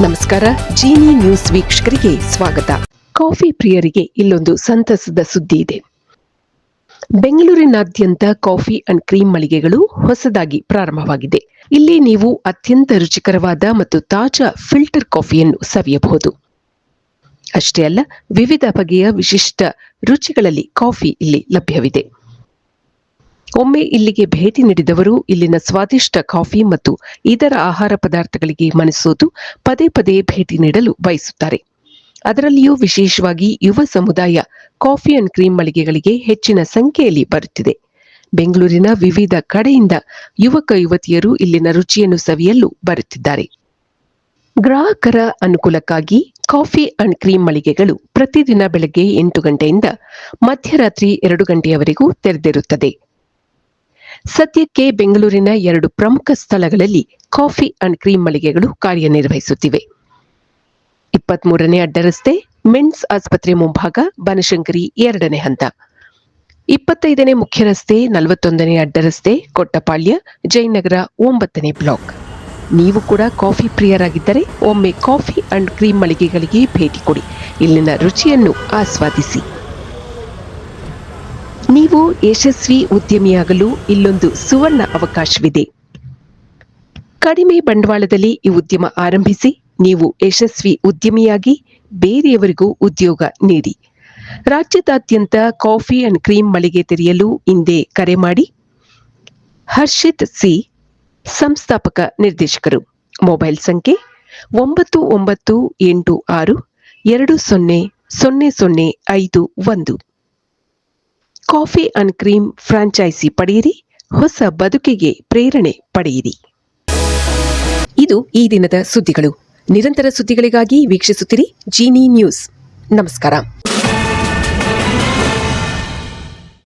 ನಮಸ್ಕಾರ. ಜೀನಿ ನ್ಯೂಸ್ ವೀಕ್ಷಕರಿಗೆ ಸ್ವಾಗತ. ಕಾಫಿ ಪ್ರಿಯರಿಗೆ ಇಲ್ಲೊಂದು ಸಂತಸದ ಸುದ್ದಿ ಇದೆ. ಬೆಂಗಳೂರಿನಾದ್ಯಂತ ಕಾಫಿ ಅಂಡ್ ಕ್ರೀಮ್ ಮಳಿಗೆಗಳು ಹೊಸದಾಗಿ ಪ್ರಾರಂಭವಾಗಿದೆ. ಇಲ್ಲಿ ನೀವು ಅತ್ಯಂತ ರುಚಿಕರವಾದ ಮತ್ತು ತಾಜಾ ಫಿಲ್ಟರ್ ಕಾಫಿಯನ್ನು ಸವಿಯಬಹುದು. ಅಷ್ಟೇ ಅಲ್ಲ, ವಿವಿಧ ಬಗೆಯ ವಿಶಿಷ್ಟ ರುಚಿಗಳಲ್ಲಿ ಕಾಫಿ ಇಲ್ಲಿ ಲಭ್ಯವಿದೆ. ಒಮ್ಮೆ ಇಲ್ಲಿಗೆ ಭೇಟಿ ನೀಡಿದವರು ಇಲ್ಲಿನ ಸ್ವಾದಿಷ್ಟ ಕಾಫಿ ಮತ್ತು ಇತರ ಆಹಾರ ಪದಾರ್ಥಗಳಿಗೆ ಮನಸೋತು ಪದೇ ಪದೇ ಭೇಟಿ ನೀಡಲು ಬಯಸುತ್ತಾರೆ. ಅದರಲ್ಲಿಯೂ ವಿಶೇಷವಾಗಿ ಯುವ ಸಮುದಾಯ ಕಾಫಿ ಅಂಡ್ ಕ್ರೀಮ್ ಮಳಿಗೆಗಳಿಗೆ ಹೆಚ್ಚಿನ ಸಂಖ್ಯೆಯಲ್ಲಿ ಬರುತ್ತಿದೆ. ಬೆಂಗಳೂರಿನ ವಿವಿಧ ಕಡೆಯಿಂದ ಯುವಕ ಯುವತಿಯರು ಇಲ್ಲಿನ ರುಚಿಯನ್ನು ಸವಿಯಲು ಬರುತ್ತಿದ್ದಾರೆ. ಗ್ರಾಹಕರ ಅನುಕೂಲಕ್ಕಾಗಿ ಕಾಫಿ ಅಂಡ್ ಕ್ರೀಮ್ ಮಳಿಗೆಗಳು ಪ್ರತಿದಿನ ಬೆಳಗ್ಗೆ 8 ಗಂಟೆಯಿಂದ ಮಧ್ಯರಾತ್ರಿ 2 ಗಂಟೆಯವರೆಗೂ ತೆರೆದಿರುತ್ತದೆ. ಸದ್ಯಕ್ಕೆ ಬೆಂಗಳೂರಿನ 2 ಪ್ರಮುಖ ಸ್ಥಳಗಳಲ್ಲಿ ಕಾಫಿ ಅಂಡ್ ಕ್ರೀಮ್ ಮಳಿಗೆಗಳು ಕಾರ್ಯನಿರ್ವಹಿಸುತ್ತಿವೆ. 23ನೇ ಅಡ್ಡರಸ್ತೆ, ಮಿಂಟ್ಸ್ ಆಸ್ಪತ್ರೆ ಮುಂಭಾಗ, ಬನಶಂಕರಿ 2ನೇ ಹಂತ. 25ನೇ ಮುಖ್ಯ ರಸ್ತೆ, 41ನೇ ಅಡ್ಡರಸ್ತೆ, ಕೊಟ್ಟಪಾಳ್ಯ, ಜಯನಗರ 9ನೇ ಬ್ಲಾಕ್. ನೀವು ಕೂಡ ಕಾಫಿ ಪ್ರಿಯರಾಗಿದ್ದರೆ ಒಮ್ಮೆ ಕಾಫಿ ಅಂಡ್ ಕ್ರೀಮ್ ಮಳಿಗೆಗಳಿಗೆ ಭೇಟಿ ಕೊಡಿ. ಇಲ್ಲಿನ ರುಚಿಯನ್ನು ಆಸ್ವಾದಿಸಿ. ನೀವು ಯಶಸ್ವಿ ಉದ್ಯಮಿಯಾಗಲು ಇಲ್ಲೊಂದು ಸುವರ್ಣ ಅವಕಾಶವಿದೆ. ಕಡಿಮೆ ಬಂಡವಾಳದಲ್ಲಿ ಈ ಉದ್ಯಮ ಆರಂಭಿಸಿ ನೀವು ಯಶಸ್ವಿ ಉದ್ಯಮಿಯಾಗಿ ಬೇರೆಯವರಿಗೂ ಉದ್ಯೋಗ ನೀಡಿ. ರಾಜ್ಯದಾದ್ಯಂತ ಕಾಫಿ ಅಂಡ್ ಕ್ರೀಮ್ ಮಳಿಗೆ ತೆರೆಯಲು ಹಿಂದೆ ಕರೆ ಮಾಡಿ. ಹರ್ಷಿತ್ ಸಿ, ಸಂಸ್ಥಾಪಕ ನಿರ್ದೇಶಕರು. ಮೊಬೈಲ್ ಸಂಖ್ಯೆ 9986200051. ಕಾಫಿ ಅಂಡ್ ಕ್ರೀಮ್ ಫ್ರಾಂಚೈಸಿ ಪಡೆಯಿರಿ, ಹೊಸ ಬದುಕಿಗೆ ಪ್ರೇರಣೆ ಪಡೆಯಿರಿ. ಇದು ಈ ದಿನದ ಸುದ್ದಿಗಳು. ನಿರಂತರ ಸುದ್ದಿಗಳಿಗಾಗಿ ವೀಕ್ಷಿಸುತ್ತಿರಿ ಜೀನಿ ನ್ಯೂಸ್. ನಮಸ್ಕಾರ.